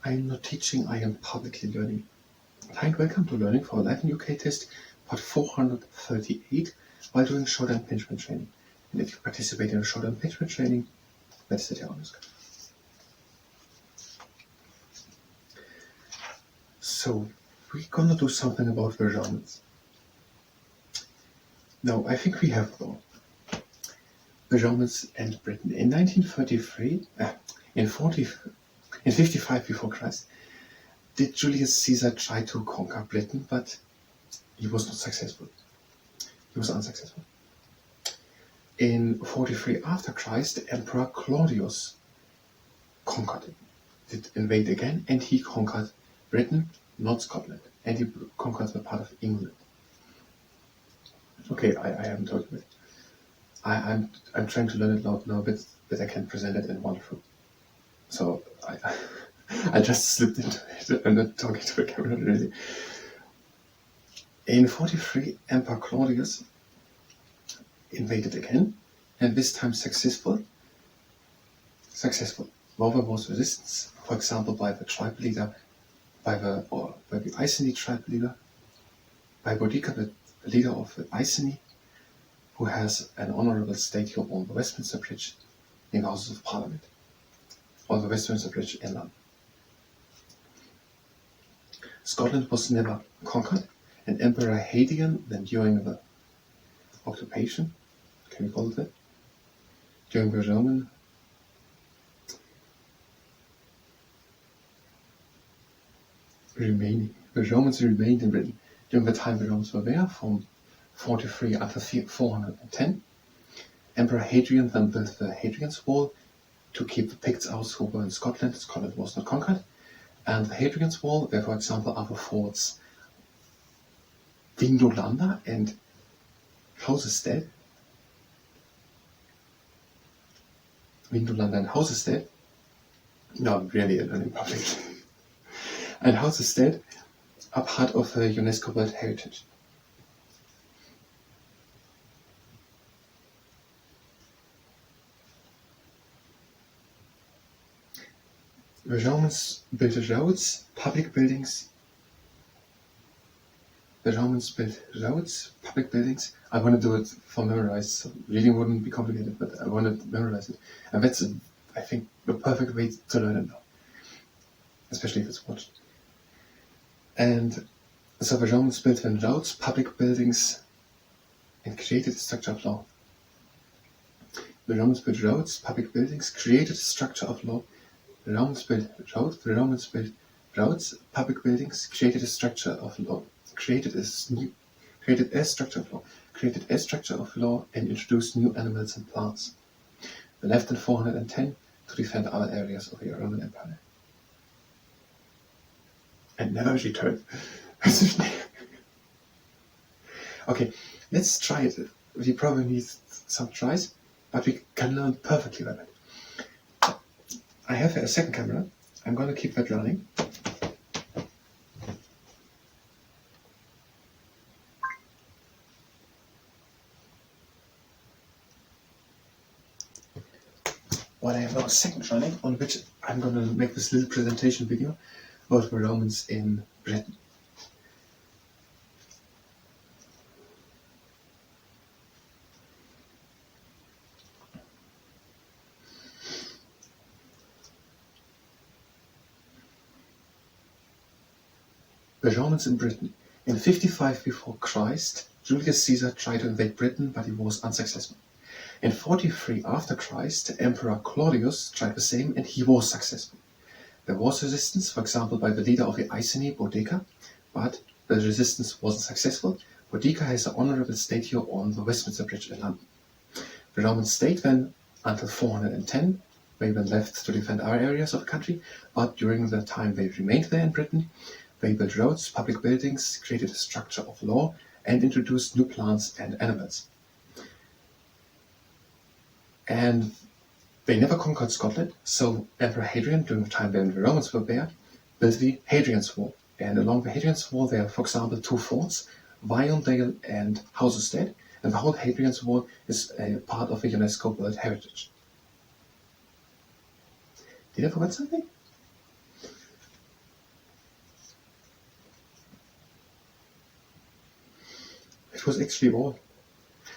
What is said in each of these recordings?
I am not teaching, I am publicly learning. Hi and welcome to Learning for Life in UK test, part 438, while doing shoulder impingement training. And if you participate in a shoulder impingement training, let's sit here on this. So, we're gonna do something about the Romans. Now, I think we have though. The Romans and Britain. In 1933, in 55 before Christ, did Julius Caesar try to conquer Britain, but he was not successful. He was unsuccessful. In 43 after Christ, Emperor Claudius conquered it, did invade again, and he conquered Britain, not Scotland, and he conquered the part of England. Okay, I haven't told you it. I'm trying to learn it now a bit, but I can present it in one flow. So I just slipped into it. I'm not talking to the camera really. In 43, Emperor Claudius invaded again, and this time successful. While there was resistance, for example, by the tribe leader, by the Iceni tribe leader, by Boudicca, the leader of the Iceni, who has an honourable statue on the Westminster Bridge in the Houses of Parliament, on the Westminster Bridge in London. Scotland was never conquered, and Emperor Hadrian, then during the occupation, can we call it that? During the Roman the Romans remained in Britain during the time the Romans were there, from 43 until 410. Emperor Hadrian then built the Hadrian's Wall to keep the Picts out who were in Scotland. Scotland was not conquered. And the Hadrian's Wall, there for example are the forts Vindolanda and Housestead. Vindolanda and Housestead. No, really learning public. And Housestead are part of the UNESCO World Heritage. The Romans built roads, public buildings. I want to do it for memorize. So reading wouldn't be complicated, but I want to memorize it. And that's, I think, the perfect way to learn it now. Especially if it's watched. And so the Romans built roads, public buildings, and created a structure of law. The Romans built roads, public buildings, created a structure of law. The Romans built roads, public buildings, created a structure of law, created a structure of law, and introduced new animals and plants. They left in 410 to defend other areas of the Roman Empire. And never returned. Okay, let's try it. We probably need some tries, but we can learn perfectly well it. I have a second camera. I'm going to keep that running. While I have now a second running, on which I'm going to make this little presentation video about the Romans in Britain. The Romans in Britain. In 55 before Christ, Julius Caesar tried to invade Britain, but he was unsuccessful. In 43 after Christ, Emperor Claudius tried the same, and he was successful. There was resistance, for example, by the leader of the Iceni, Boudicca, but the resistance wasn't successful. Boudicca has an honourable statue on the Westminster Bridge in London. The Romans stayed then until 410. They then left to defend other areas of the country, but during the time they remained there in Britain, they built roads, public buildings, created a structure of law, and introduced new plants and animals. And they never conquered Scotland, so Emperor Hadrian, during the time when the Romans were there, built the Hadrian's Wall. And along the Hadrian's Wall there are, for example, two forts, Viondale and Housestead, and the whole Hadrian's Wall is a part of the UNESCO World Heritage. Did I forget something? was actually all.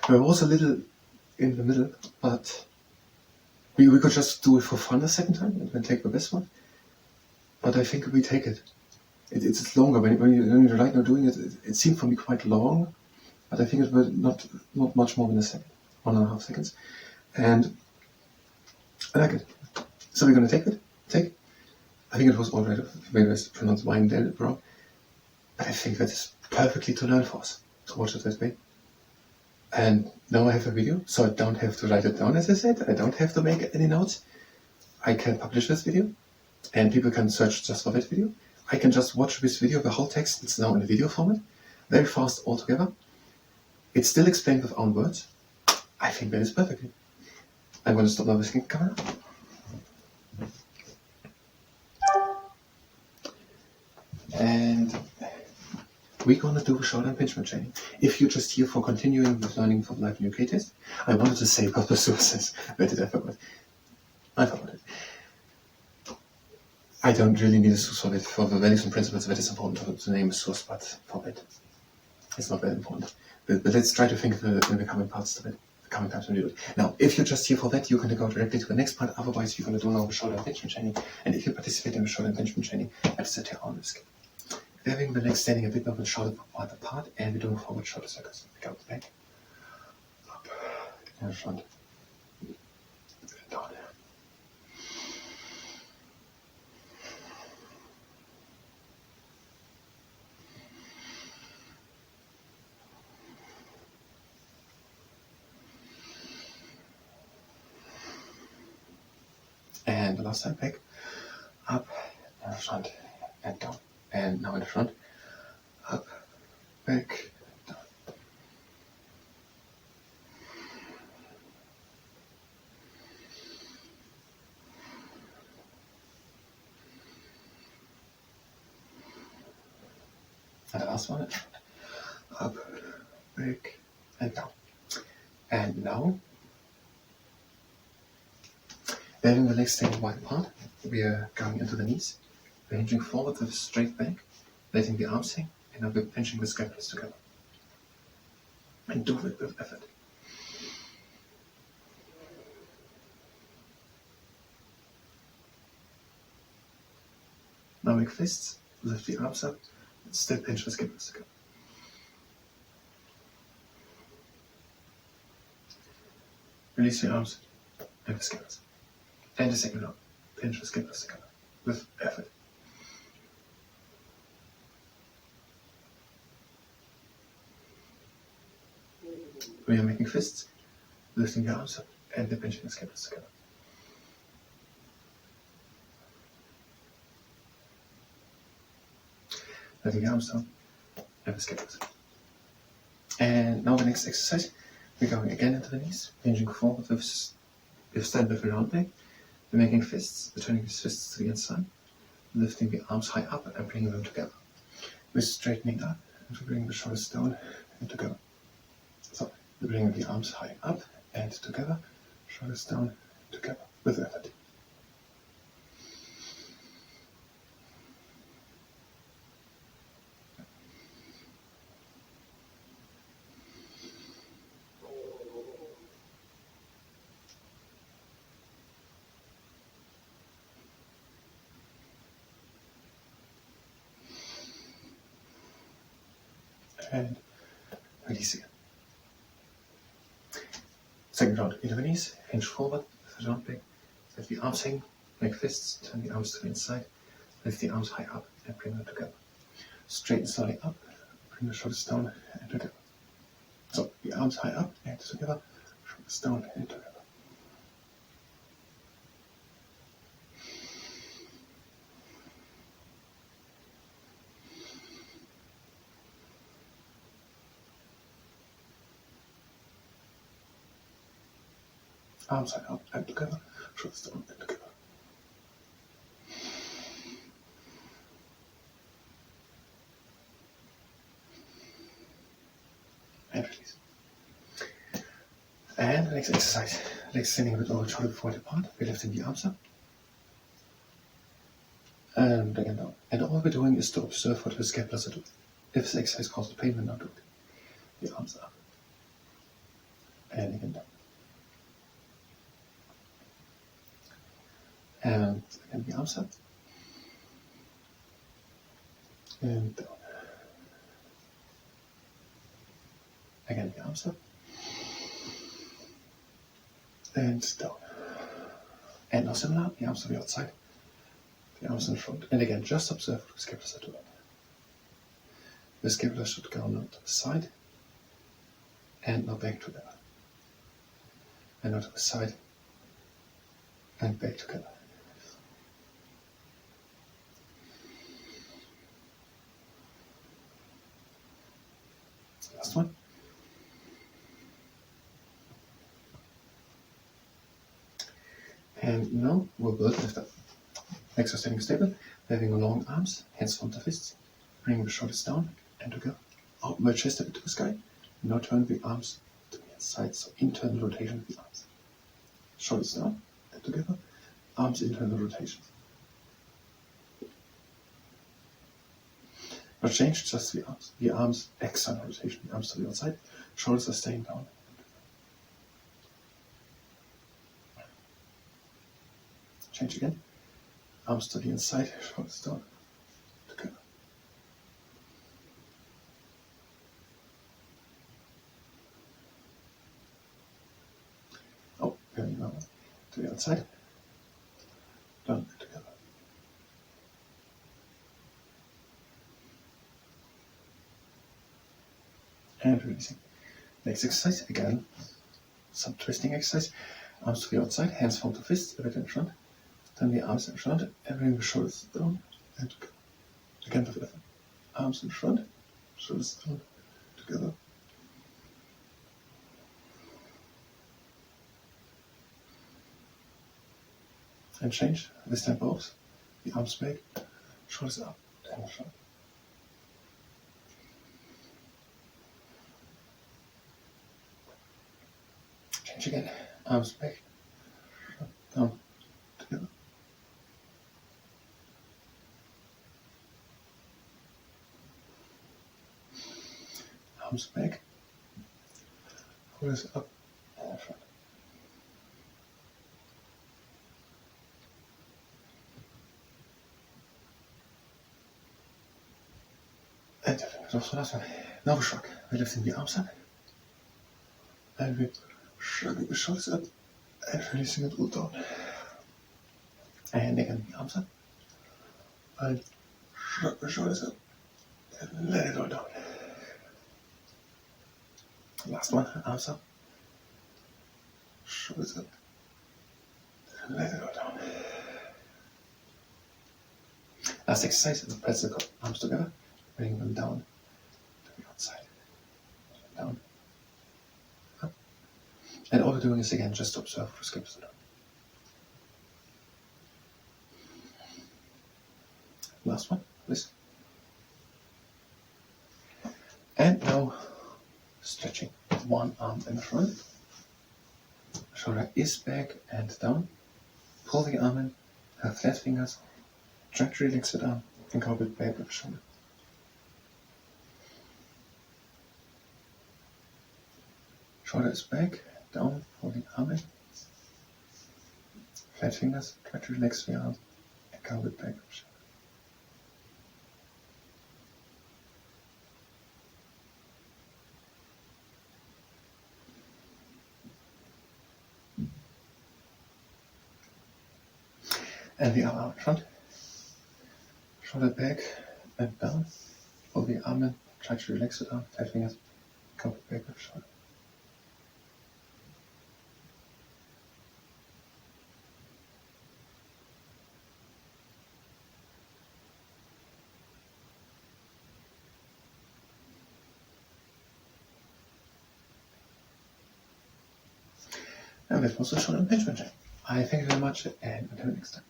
There was a little in the middle, but we could just do it for fun a second time and then take the best one. But I think we take it. It's longer. When you're right now doing it, it seemed for me quite long, but I think it was not much more than a second, 1.5 seconds. And I like it. So we're going to take it. I think it was already, maybe I pronounced Weindel wrong, but I think that is perfectly to learn for us, to watch it that way. And now I have a video, so I don't have to write it down, as I said. I don't have to make any notes. I can publish this video, and people can search just for that video. I can just watch this video, the whole text is now in a video format, very fast altogether. It's still explained with own words. I think that is perfectly. I'm going to stop now the second camera. And we're going to do the shoulder impingement training. If you're just here for continuing with learning for the Live in UK test, I wanted to say a couple of sources. Where did I forget? I forgot it. I don't really need a source for it. For the values and principles, that is important to name a source, but for it, it's not that important. But let's try to think of in the coming parts of it. Coming times when we do it. Now, if you're just here for that, you're going to go directly to the next part. Otherwise, you're going to do now the shoulder impingement training. And if you participate in the shoulder impingement training, that's at your own risk. We're having the legs standing a bit more with shoulder part apart, and we're doing forward shoulder circles. We go back, up, and front, down. And the last time, back, up, and front, and down. And now in the front, up, back, down. And the last one, up, back, and down. And now, having the legs staying wide apart, we are going into the knees. We're hinging forward with a straight back, letting the arms hang, and now we're pinching the scapulars together. And do it with effort. Now make fists, lift the arms up, and still pinch the scapulars together. Release the arms and the scapulars. And the second arm, pinch the scapulars together with effort. We are making fists, lifting the arms up, and the pinching the scapulars together. Letting the arms down, and the scapulars. And now the next exercise, we're going again into the knees, hinging forward with stand with the round leg. We're making fists, we're turning these fists to the inside, lifting the arms high up and bringing them together. We're straightening up and we're bringing the shoulders down and together. So we're bringing the arms high up and together, shoulders down together with effort. And release again. Second round, into the knees, hinge forward, with the round back, let the arms hang, make fists, turn the arms to the inside, lift the arms high up and bring them together. Straighten slowly up, bring the shoulders down and together. So, the arms high up and together, shoulders down and together. Arms high up and together, shoulders down and together. And release. And the next exercise, legs standing a bit over shoulder forward apart, we're lifting the arms up. And again down. And all we're doing is to observe what the scapulars are doing. If this exercise causes pain, then not do it. the arms up, and again down. And again the arms up, and down. Again the arms up, and down. And now similar, the arms to the outside, the arms in front. And again, just observe what the scapula are doing. The scapula should go now to the side, and now back together. And now to the side, and back together. Last one. And now we'll build with the legs are standing stable, having long arms, hands front to fists, bringing the shoulders down and together. Open my chest a bit to the sky. Now turn the arms to the inside, so internal rotation of the arms. Shoulders down and together, arms internal rotation. Not change, just the arms. The arms external rotation, the arms to the outside, shoulders are staying down. Change again. Arms to the inside, shoulders down, together. Oh, very well. To the outside, down, together. And releasing. Next exercise, again, some twisting exercise. Arms to the outside, hands front to fists, a bit in front. Then the arms in front, and bring the shoulders down and together. Again with effort. Arms in front, shoulders down, together. And change, this time both. The arms back, shoulders up and in front. Change again, arms back, down, together. Arms back, shoulders up and in front. And fingers off the last one. Now we shrug. We're lifting the arms up. And we're shrugging the shoulders up and releasing it all down. And again the arms up. And shrug the shoulders up and let it all down. Last one, arms up. Shoulders up and let it all down. Last exercise is press the arms together, bring them down to the outside. Down. Up. And all we're doing is again just to observe for skips. Last one, please. And now stretching one arm in front. Shoulder is back and down. Pull the arm in, have flat fingers, try to relax the arm and go a bit back with the shoulder. Shoulder is back, down, pull the arm in. Flat fingers, try to relax the arm and go a bit back with the shoulder. And the arm out in front, shoulder back and down, pull the arm in, try to relax the arm, flat fingers, come back with the shoulder. And that was the shoulder impingement. I thank you very much and until next time.